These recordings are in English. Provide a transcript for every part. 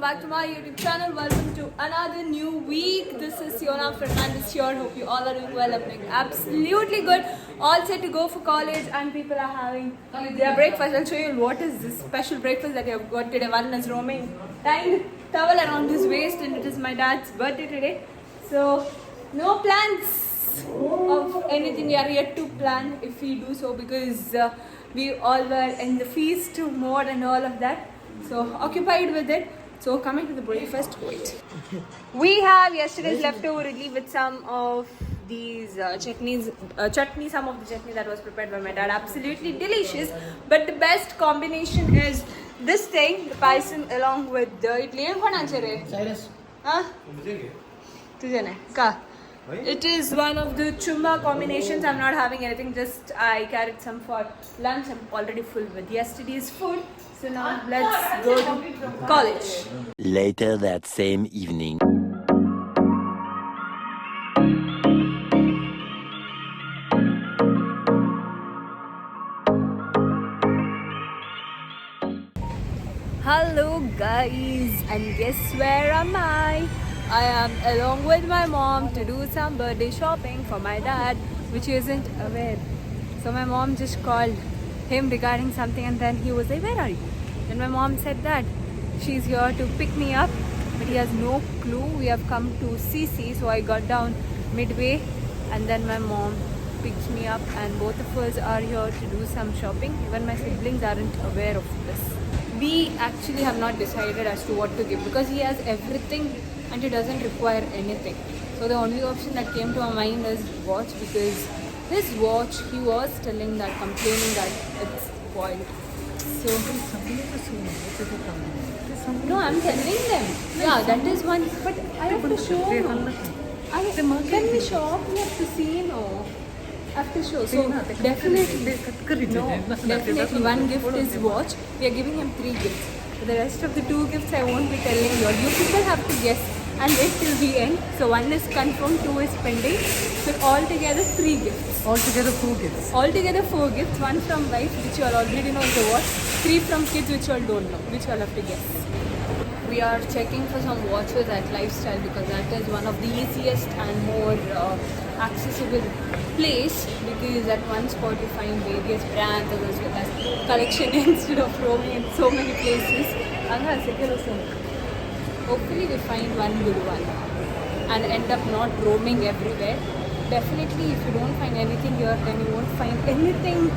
back to my YouTube channel. Welcome to another new week. This is Siona Fernandez here. Hope you all are doing well. I'm doing absolutely good. All set to go for college, and people are having their breakfast. I'll show you what is this special breakfast that we have got today. One is roaming and towel around his waist, and it is my dad's birthday today. So no plans of anything. We are yet to plan if we do so because we all were in the feast mode and all of that. So occupied with it. So coming to the breakfast, wait. We have yesterday's leftover idli with some of these chutney, some of the chutney that was prepared by my dad. Absolutely delicious. But the best combination is this thing, the paisam along with the idli. Cyrus. Huh? Ka. It is one of the chumma combinations. I'm not having anything, just I carried some for lunch. I'm already full with yesterday's food. So now let's go to college. Later that same evening. Hello guys, and guess where am I? I am along with my mom to do some birthday shopping for my dad, which he isn't aware. So my mom just called him regarding something, and then he was like, "Where are you?" Then my mom said that she's here to pick me up, but he has no clue. We have come to CC, so I got down midway, and then my mom picked me up, and both of us are here to do some shopping. Even my siblings aren't aware of this. We actually have not decided as to what to give because he has everything and he doesn't require anything. So the only option that came to our mind is watch, because his watch, he was telling that, complaining that it's spoiled. So no, I'm telling them. Yeah, that is one. But I have to show. When we shop, we have to see. No, I have to show. So definitely, no, definitely one gift is watch. We are giving him 3 gifts. For the rest of the 2 gifts, I won't be telling you. You people have to guess and wait till the end. So 1 is confirmed, 2 is pending. So altogether 3 gifts. Altogether 4 gifts. Altogether 4 gifts. 1 from wife, which you all already know is the watch. 3 from kids, which you all don't know, which you all have to guess. We are checking for some watches at Lifestyle because that is one of the easiest and more accessible place, because at one spot you find various brands as well as collection instead of roaming in so many places. Hopefully we find one good one and end up not roaming everywhere. Definitely if you don't find anything here, then you won't find anything.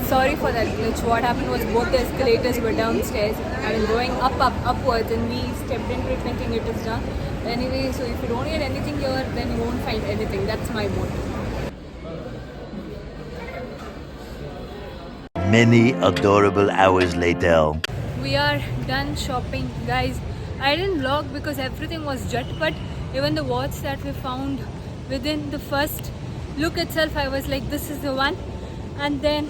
Sorry for that glitch. What happened was both the escalators were downstairs. I was going upwards, and we stepped into it thinking it is done. Anyway, so if you don't get anything here, then you won't find anything. That's my motto. Many adorable hours later. We are done shopping, guys. I didn't vlog because everything was jet, but even the watch that we found, within the first look itself, I was like, this is the one. And then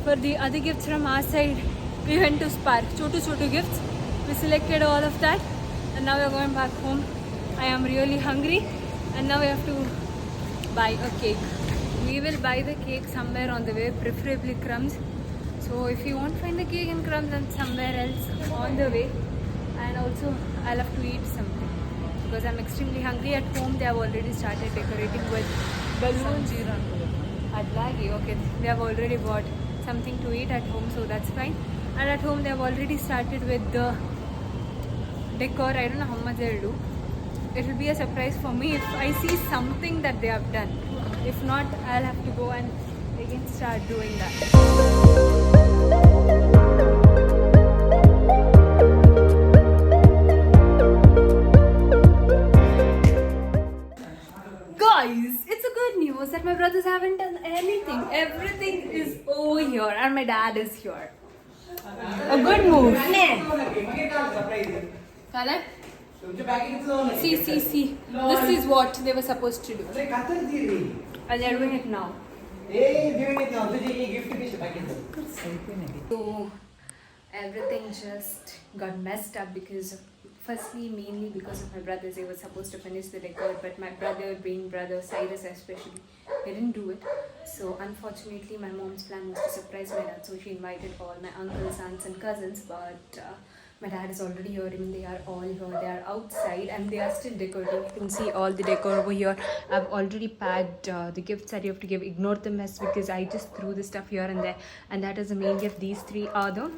for the other gifts from our side, we went to Spark. Chotu gifts. We selected all of that, and now we are going back home. I am really hungry, and now we have to buy a cake. We will buy the cake somewhere on the way, preferably Crumbs. So if you won't find the cake in Crumbs, then somewhere else on the way. And also I'll have to eat something because I'm extremely hungry. At home they have already started decorating with balloons. Adlagi, okay. They have already bought something to eat at home, so that's fine. And at home they have already started with the decor. I don't know how much they'll do. It will be a surprise for me if I see something that they have done. If not, I'll have to go and again start doing that. Guys, it's a good news that my brothers haven't done anything. Everything is over here and my dad is here. A good move. See. This is what they were supposed to do. And they're doing it now. So everything just got messed up because mainly because of my brothers. They were supposed to finish the decor, but my brother, being brother, Cyrus especially, they didn't do it. So unfortunately my mom's plan was to surprise my dad, so she invited all my uncles, aunts and cousins, but My dad is already here, and they are all here. They are outside and they are still decorating. You can see all the decor over here. I've already packed the gifts that you have to give. Ignore the mess because I just threw the stuff here and there. And that is the main gift. These three are the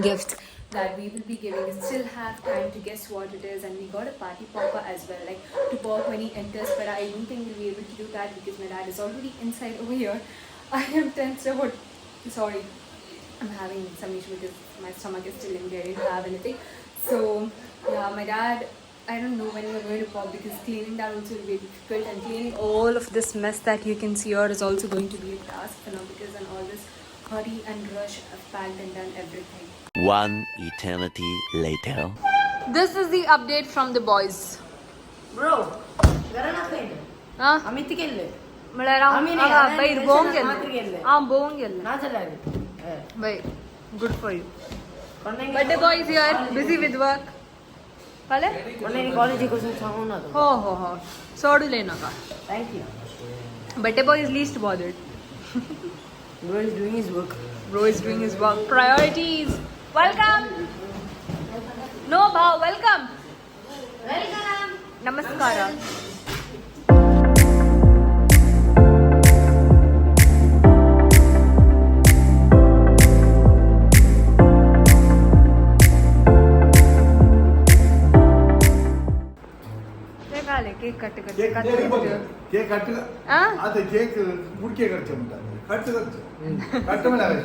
gifts that we will be giving. We still have time to guess what it is, and we got a party popper as well, like to pop when he enters, but I don't think we'll be able to do that because my dad is already inside over here. I am tense about, sorry, I'm having some issue because my stomach is still empty. I didn't have anything. So yeah, my dad, I don't know when we're going to pop because cleaning that also will be difficult, and cleaning all of this mess that you can see here is also going to be a task for now because in all this hurry and rush I've packed and done everything. One eternity later. This is the update from the boys. Bro, garana kain. Huh? Amit kelle. Malera. Amine, Bhai Amine, bong Amine, gelle. Ah, bong gelle. Na chala re. Bhai, good for you. Pannenge. Birthday boy is here, busy with work. Kale? Pannenge college ko sangu na to. हो. सोडू लेना का. Thank you. Birthday boy is least bothered. Bro is doing his work. Bro is doing his work. Priorities. Welcome. No bhav, welcome. Welcome. Namaskara. Cake cut cake cut आता cake Mudke करचे म्हणतात cut म्हणाले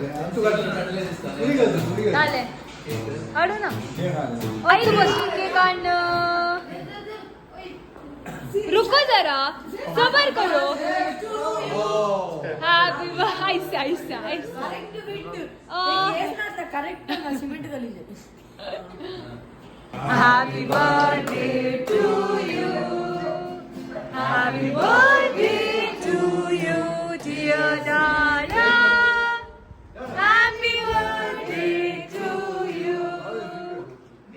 चाले ado ना आई बसून cake आणणं रुको जरा सबर करो happy Happy birthday to you. Happy birthday to you, dear Dada. Happy birthday to you.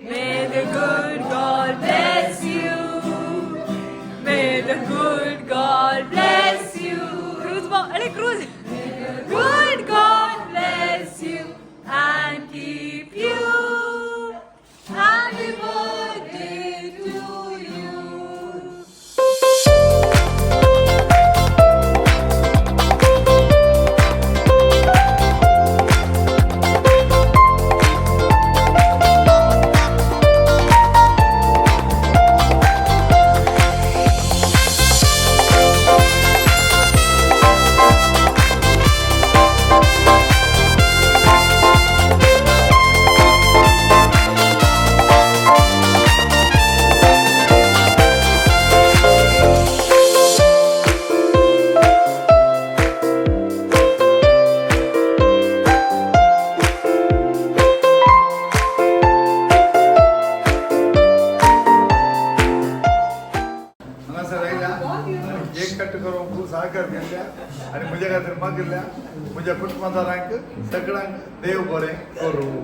May the good God bless you. May the good God bless you. Cruise. Good God bless you and keep you. Happy birthday to you. आणि म्हज्या खातीर मागिल्ल्या म्हज्या कुटुंबादारांक सगळ्यांक देव बरें करूं.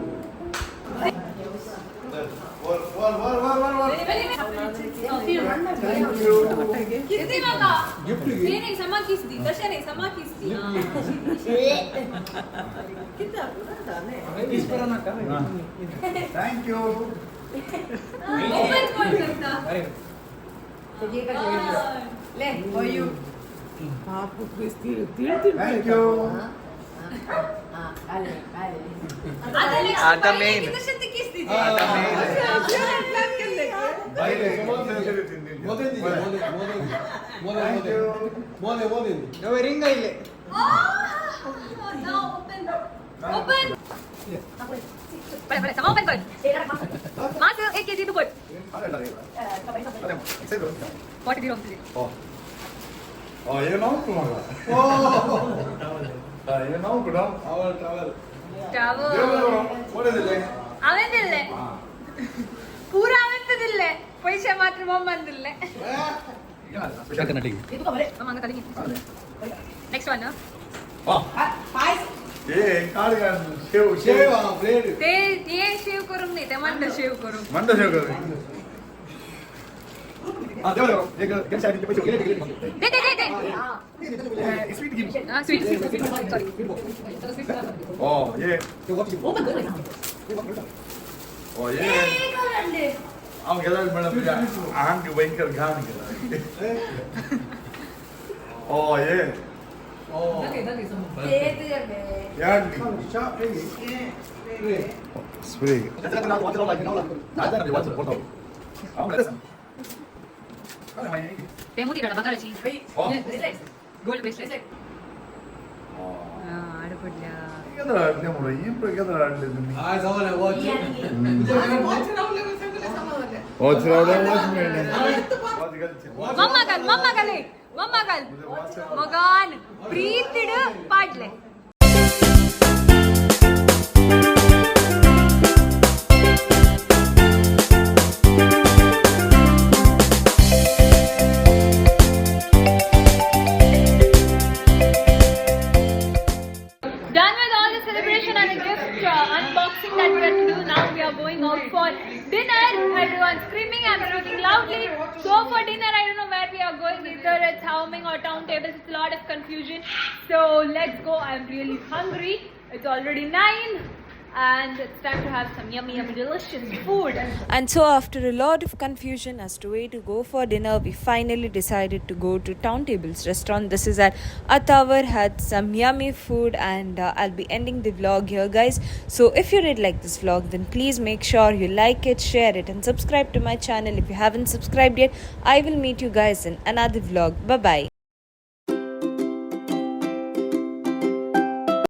Thank you. ले for you. Thank you. आता main ring आइले एक केजी तू पट what did you do? ये नाव तुम्हाला ये नाव कुठं कोणी दिले हांवें दिल्ले पुरा हांवें तर दिल्ले पैसे मात्र मम्मान दिल्ले नेक्स्ट वन ये काढ शेव शेव ब्रेड ते शेव करून नाही ते मंड शेव करून मंद शेव कर. एक गणशाळेचे पैसे गेले दे स्वीट घेऊन स्वीट ये Oh, yeah. I'm glad I'm going to go. Oh, yeah. Yeah. Spring. Gold bracelet ಆಡಪಡ್ಲ ಮೊಮ್ಮಗಲ್ ಮಗನ್ ಪ್ರೀತಿಡು ಪಾಡ್ಲೆ unboxing that we have to do. Now we are going out for dinner. Everyone screaming and speaking loudly. Go for dinner. I don't know where we are going. Either it's Haoming or Town Tables. It's a lot of confusion. So let's go. I'm really hungry. It's already 9. And it's time to have some yummy, yummy, delicious food. And so after a lot of confusion as to where to go for dinner, we finally decided to go to Town Tables restaurant. This is at Athawar, had some yummy food, and I'll be ending the vlog here, guys. So if you did like this vlog, then please make sure you like it, share it, and subscribe to my channel if you haven't subscribed yet. I will meet you guys in another vlog. Bye bye.